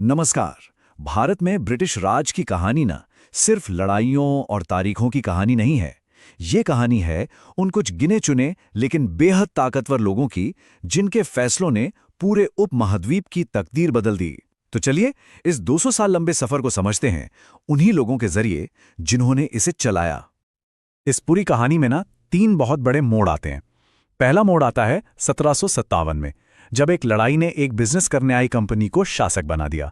नमस्कार। भारत में ब्रिटिश राज की कहानी ना सिर्फ लड़ाइयों और तारीखों की कहानी नहीं है। ये कहानी है उन कुछ गिने चुने लेकिन बेहद ताकतवर लोगों की, जिनके फैसलों ने पूरे उपमहाद्वीप की तकदीर बदल दी। तो चलिए इस 200 साल लंबे सफर को समझते हैं, उन्हीं लोगों के जरिए जिन्होंने इसे चलाया। इस पूरी कहानी में ना तीन बहुत बड़े मोड़ आते हैं। पहला मोड़ आता है 1757 में, जब एक लड़ाई ने एक बिजनेस करने आई कंपनी को शासक बना दिया।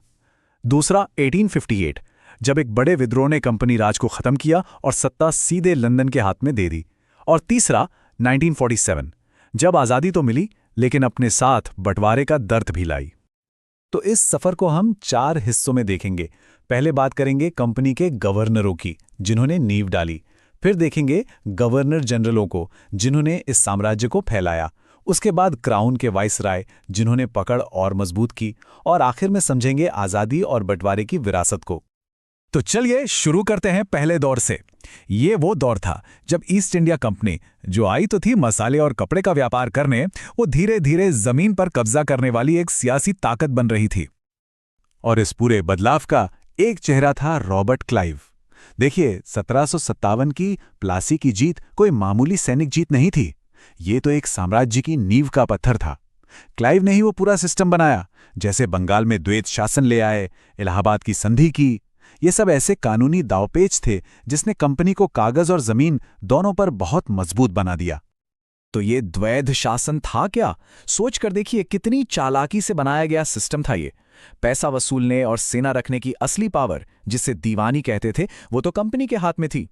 दूसरा 1858, जब एक बड़े विद्रोह ने कंपनी राज को खत्म किया और सत्ता सीधे लंदन के हाथ में दे दी। और तीसरा 1947, जब आज़ादी तो मिली लेकिन अपने साथ बंटवारे का दर्द भी लाई। तो इस सफर को हम 4 हिस्सों में देखेंगे। पहले बात करेंगे कंपनी के गवर्नरों की, जिन्होंने नींव डाली। फिर देखेंगे गवर्नर जनरलों को, जिन्होंने इस साम्राज्य को फैलाया। उसके बाद क्राउन के वाइसराय, जिन्होंने पकड़ और मजबूत की। और आखिर में समझेंगे आज़ादी और बंटवारे की विरासत को। तो चलिए शुरू करते हैं पहले दौर से। ये वो दौर था जब ईस्ट इंडिया कंपनी, जो आई तो थी मसाले और कपड़े का व्यापार करने, वो धीरे धीरे जमीन पर कब्जा करने वाली एक सियासी ताकत बन रही थी। और इस पूरे बदलाव का एक चेहरा था रॉबर्ट क्लाइव। देखिए, 1757 की प्लासी की जीत कोई मामूली सैनिक जीत नहीं थी। ये तो एक साम्राज्य की नींव का पत्थर था। क्लाइव ने ही वो पूरा सिस्टम बनाया, जैसे बंगाल में द्वैत शासन ले आए, इलाहाबाद की संधि की। ये सब ऐसे कानूनी दांवपेच थे जिसने कंपनी को कागज और जमीन दोनों पर बहुत मजबूत बना दिया। तो ये द्वैध शासन था क्या? सोच कर देखिए कितनी चालाकी से बनाया गया सिस्टम था ये। पैसा वसूलने और सेना रखने की असली पावर, जिसे दीवानी कहते थे, वो तो कंपनी के हाथ में थी।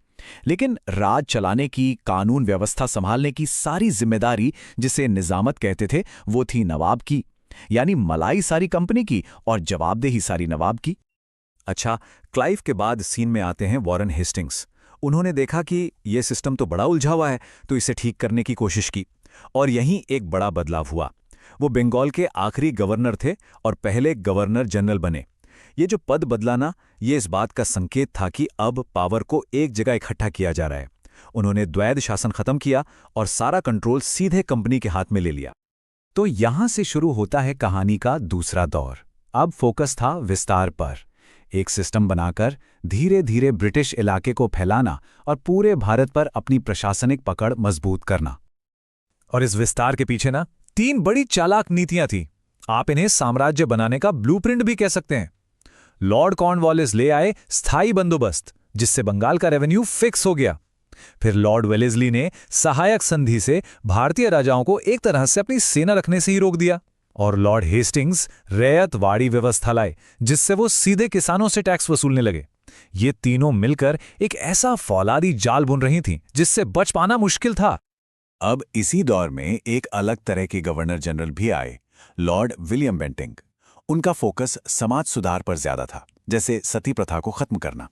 लेकिन राज चलाने की, कानून व्यवस्था संभालने की सारी जिम्मेदारी, जिसे निजामत कहते थे, वो थी नवाब की। यानी मलाई सारी कंपनी की और जवाबदेही सारी नवाब की। अच्छा, क्लाइव के बाद सीन में आते हैं वॉरेन हेस्टिंग्स। उन्होंने देखा कि ये सिस्टम तो बड़ा उलझा हुआ है, तो इसे ठीक करने की कोशिश की। और यहीं एक बड़ा बदलाव हुआ। वो बंगाल के आखिरी गवर्नर थे और पहले गवर्नर जनरल बने। ये जो पद बदला ना, ये इस बात का संकेत था कि अब पावर को एक जगह इकट्ठा किया जा रहा है। उन्होंने द्वैध शासन खत्म किया और सारा कंट्रोल सीधे कंपनी के हाथ में ले लिया। तो यहां से शुरू होता है कहानी का दूसरा दौर। अब फोकस था विस्तार पर। एक सिस्टम बनाकर धीरे धीरे ब्रिटिश इलाके को फैलाना और पूरे भारत पर अपनी प्रशासनिक पकड़ मजबूत करना। और इस विस्तार के पीछे ना 3 बड़ी चालाक नीतियां थीं। आप इन्हें साम्राज्य बनाने का ब्लूप्रिंट भी कह सकते हैं। लॉर्ड कॉर्नवालिस ले आए स्थायी बंदोबस्त, जिससे बंगाल का रेवेन्यू फिक्स हो गया। फिर लॉर्ड वेलेस्ली ने सहायक संधि से भारतीय राजाओं को एक तरह से अपनी सेना रखने से ही रोक दिया। और लॉर्ड हेस्टिंग्स रैयतवाड़ी व्यवस्था लाए, जिससे वो सीधे किसानों से टैक्स वसूलने लगे। ये तीनों मिलकर एक ऐसा फौलादी जाल बुन रही थीं, जिससे बच पाना मुश्किल था। अब इसी दौर में एक अलग तरह के गवर्नर जनरल भी आए, लॉर्ड विलियम बेंटिंग। उनका फोकस समाज सुधार पर ज्यादा था, जैसे सती प्रथा को खत्म करना।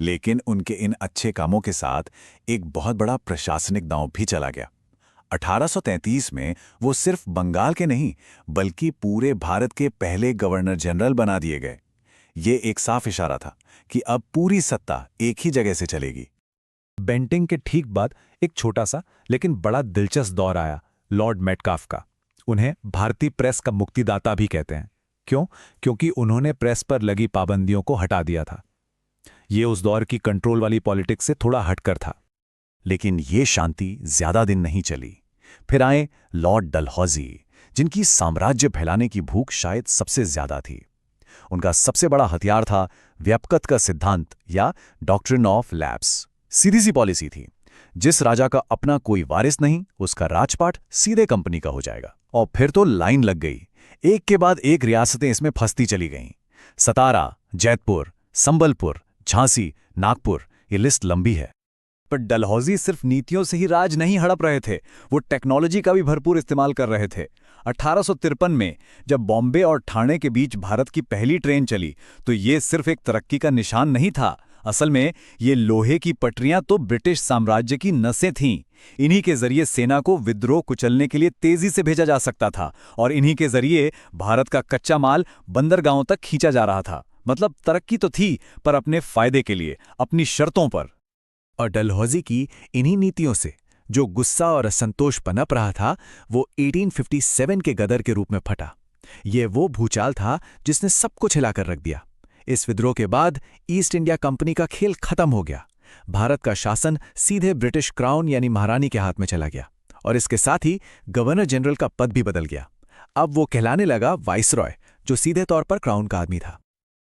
लेकिन उनके इन अच्छे कामों के साथ एक बहुत बड़ा प्रशासनिक दांव भी चला गया। 1833 में वो सिर्फ बंगाल के नहीं, बल्कि पूरे भारत के पहले गवर्नर जनरल बना दिए गए। ये एक साफ इशारा था कि अब पूरी सत्ता एक ही जगह से चलेगी। बेंटिंग के ठीक बाद एक छोटा सा लेकिन बड़ा दिलचस्प दौर आया, लॉर्ड मेटकाफ का। उन्हें भारतीय प्रेस का मुक्तिदाता भी कहते हैं। क्यों? क्योंकि उन्होंने प्रेस पर लगी पाबंदियों को हटा दिया था। ये उस दौर की कंट्रोल वाली पॉलिटिक्स से थोड़ा हटकर था। लेकिन ये शांति ज्यादा दिन नहीं चली। फिर आए लॉर्ड डलहौजी, जिनकी साम्राज्य फैलाने की भूख शायद सबसे ज्यादा थी। उनका सबसे बड़ा हथियार था व्यापकत का सिद्धांत, या डॉक्ट्रिन ऑफ लैप्स। सीधी सी पॉलिसी थी, जिस राजा का अपना कोई वारिस नहीं, उसका राजपाट सीधे कंपनी का हो जाएगा। और फिर तो लाइन लग गई। एक के बाद एक रियासतें इसमें फंसती चली गईं। सतारा, जैतपुर, संबलपुर, झांसी, नागपुर, ये लिस्ट लंबी है। पर डलहौजी सिर्फ नीतियों से ही राज नहीं हड़प रहे थे, वो टेक्नोलॉजी का भी भरपूर इस्तेमाल कर रहे थे। 1853 में जब बॉम्बे और ठाणे के बीच भारत की पहली ट्रेन चली, तो ये सिर्फ एक तरक्की का निशान नहीं था। असल में ये लोहे की पटरियां तो ब्रिटिश साम्राज्य की नसें थीं। इन्हीं के जरिए सेना को विद्रोह कुचलने के लिए तेजी से भेजा जा सकता था, और इन्हीं के जरिए भारत का कच्चा माल बंदरगाहों तक खींचा जा रहा था। मतलब तरक्की तो थी, पर अपने फायदे के लिए, अपनी शर्तों पर। और डलहौजी की इन्हीं नीतियों से जो गुस्सा और असंतोष पनप रहा था, वो 1857 के गदर के रूप में फटा। ये वो भूचाल था जिसने सब कुछ हिलाकर रख दिया। इस विद्रोह के बाद ईस्ट इंडिया कंपनी का खेल खत्म हो गया। भारत का शासन सीधे ब्रिटिश क्राउन यानी महारानी के हाथ में चला गया और इसके साथ ही गवर्नर जनरल का पद भी बदल गया। अब वो कहलाने लगा वाइसरॉय, जो सीधे तौर पर क्राउन का आदमी था।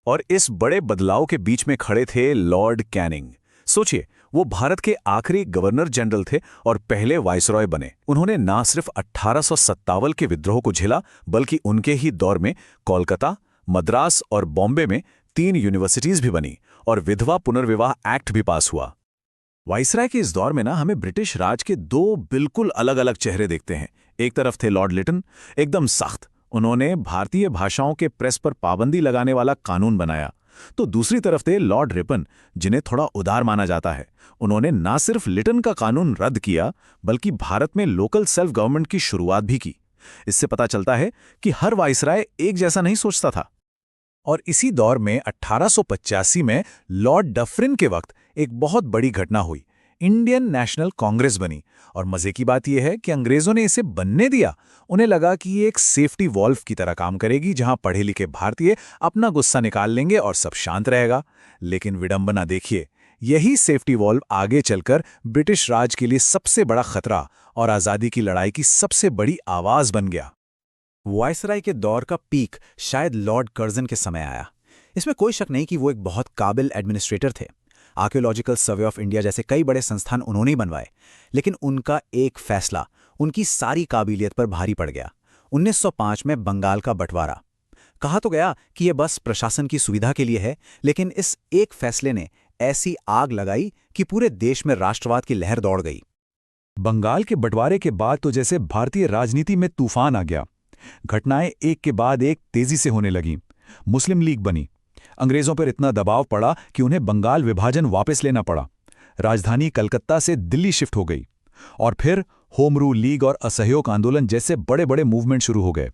और इस बड़े बदलाव के बीच में खड़े थे लॉर्ड कैनिंग। सोचिए, वो भारत के आखिरी गवर्नर जनरल थे और पहले वाइसरॉय बने। उन्होंने ना सिर्फ 1857 के विद्रोह को झेला, बल्कि उनके ही दौर में कोलकाता, मद्रास और बॉम्बे में 3 यूनिवर्सिटीज भी बनी और विधवा पुनर्विवाह एक्ट भी पास हुआ। वाइसरॉय के इस दौर में ना हमें ब्रिटिश राज के 2 बिल्कुल अलग अलग चेहरे देखते हैं। एक तरफ थे लॉर्ड लिटन, एकदम सख्त, उन्होंने भारतीय भाषाओं के प्रेस पर पाबंदी लगाने वाला कानून बनाया। तो दूसरी तरफ थे लॉर्ड रिपन, जिन्हें थोड़ा उदार माना जाता है। उन्होंने ना सिर्फ लिटन का कानून रद्द किया, बल्कि भारत में लोकल सेल्फ गवर्नमेंट की शुरुआत भी की। इससे पता चलता है कि हर वाइसराय एक जैसा नहीं सोचता था। और इसी दौर में 1885 में लॉर्ड डफरिन के वक्त एक बहुत बड़ी घटना हुई। इंडियन नेशनल कांग्रेस बनी और मजे की बात यह है कि अंग्रेजों ने इसे बनने दिया। उन्हें लगा कि ये एक सेफ्टी वॉल्व की तरह काम करेगी, जहां पढ़े लिखे भारतीय अपना गुस्सा निकाल लेंगे और सब शांत रहेगा। लेकिन विडंबना देखिए, यही सेफ्टी वॉल्व आगे चलकर ब्रिटिश राज के लिए सबसे बड़ा खतरा और आज़ादी की लड़ाई की सबसे बड़ी आवाज बन गया। वाइसराय के दौर का पीक शायद लॉर्ड कर्जन के समय आया। इसमें कोई शक नहीं कि वो एक बहुत काबिल एडमिनिस्ट्रेटर थे। आर्कियोलॉजिकल सर्वे ऑफ इंडिया जैसे कई बड़े संस्थान उन्होंने ही बनवाए, लेकिन उनका एक फैसला उनकी सारी काबिलियत पर भारी पड़ गया। 1905 में बंगाल का बंटवारा। कहा तो गया कि यह बस प्रशासन की सुविधा के लिए है, लेकिन इस एक फैसले ने ऐसी आग लगाई कि पूरे देश में राष्ट्रवाद की लहर दौड़ गई। बंगाल के बंटवारे के बाद तो जैसे भारतीय राजनीति में तूफान आ गया। घटनाएं एक के बाद एक तेजी से होने लगीं। मुस्लिम लीग बनी। अंग्रेजों पर इतना दबाव पड़ा कि उन्हें बंगाल विभाजन वापस लेना पड़ा। राजधानी कलकत्ता से दिल्ली शिफ्ट हो गई और फिर होम रूल लीग और असहयोग आंदोलन जैसे बड़े बड़े मूवमेंट शुरू हो गए।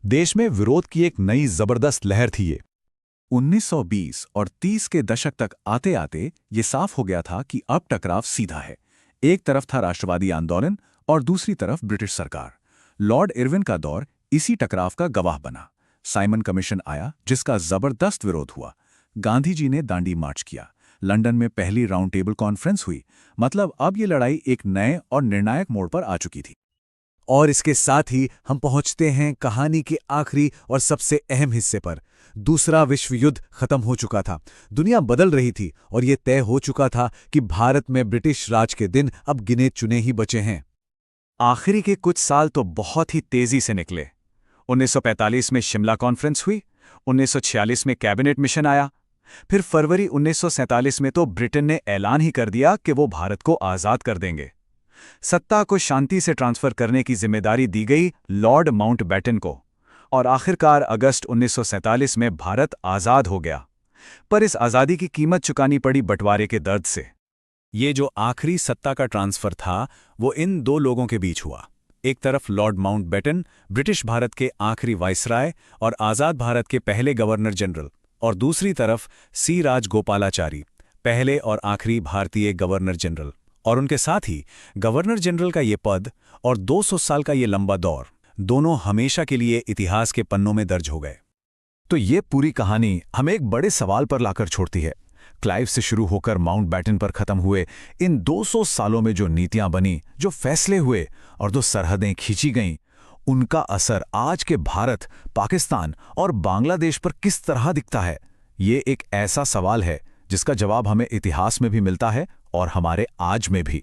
देश में विरोध की एक नई जबरदस्त लहर थी ये। 1920 और 30 के दशक तक आते आते ये साफ हो गया था कि अब टकराव सीधा है। एक तरफ था राष्ट्रवादी आंदोलन और दूसरी तरफ ब्रिटिश सरकार। लॉर्ड इरविन का दौर इसी टकराव का गवाह बना। साइमन कमीशन आया, जिसका जबरदस्त विरोध हुआ। गांधी जी ने दांडी मार्च किया। लंदन में पहली राउंड टेबल कॉन्फ्रेंस हुई। मतलब अब ये लड़ाई एक नए और निर्णायक मोड़ पर आ चुकी थी। और इसके साथ ही हम पहुंचते हैं कहानी के आखिरी और सबसे अहम हिस्से पर। दूसरा विश्व युद्ध खत्म हो चुका था, दुनिया बदल रही थी और ये तय हो चुका था कि भारत में ब्रिटिश राज के दिन अब गिने चुने ही बचे हैं। आखिरी के कुछ साल तो बहुत ही तेजी से निकले। 1945 में शिमला कॉन्फ्रेंस हुई, 1946 में कैबिनेट मिशन आया, फिर फरवरी 1947 में तो ब्रिटेन ने ऐलान ही कर दिया कि वो भारत को आज़ाद कर देंगे। सत्ता को शांति से ट्रांसफर करने की जिम्मेदारी दी गई लॉर्ड माउंटबेटन को और आखिरकार अगस्त 1947 में भारत आज़ाद हो गया। पर इस आज़ादी की कीमत चुकानी पड़ी बंटवारे के दर्द से। ये जो आखिरी सत्ता का ट्रांसफर था, वो इन 2 लोगों के बीच हुआ। एक तरफ लॉर्ड माउंटबेटन, ब्रिटिश भारत के आखिरी वाइसराय और आज़ाद भारत के पहले गवर्नर जनरल, और दूसरी तरफ सी राजगोपालाचारी, पहले और आखिरी भारतीय गवर्नर जनरल। और उनके साथ ही गवर्नर जनरल का ये पद और 200 साल का ये लंबा दौर, दोनों हमेशा के लिए इतिहास के पन्नों में दर्ज हो गए। तो ये पूरी कहानी हमें एक बड़े सवाल पर लाकर छोड़ती है। क्लाइव से शुरू होकर माउंटबेटन पर खत्म हुए इन 200 सालों में जो नीतियां बनी, जो फैसले हुए और जो सरहदें खींची गईं, उनका असर आज के भारत, पाकिस्तान और बांग्लादेश पर किस तरह दिखता है? ये एक ऐसा सवाल है जिसका जवाब हमें इतिहास में भी मिलता है और हमारे आज में भी।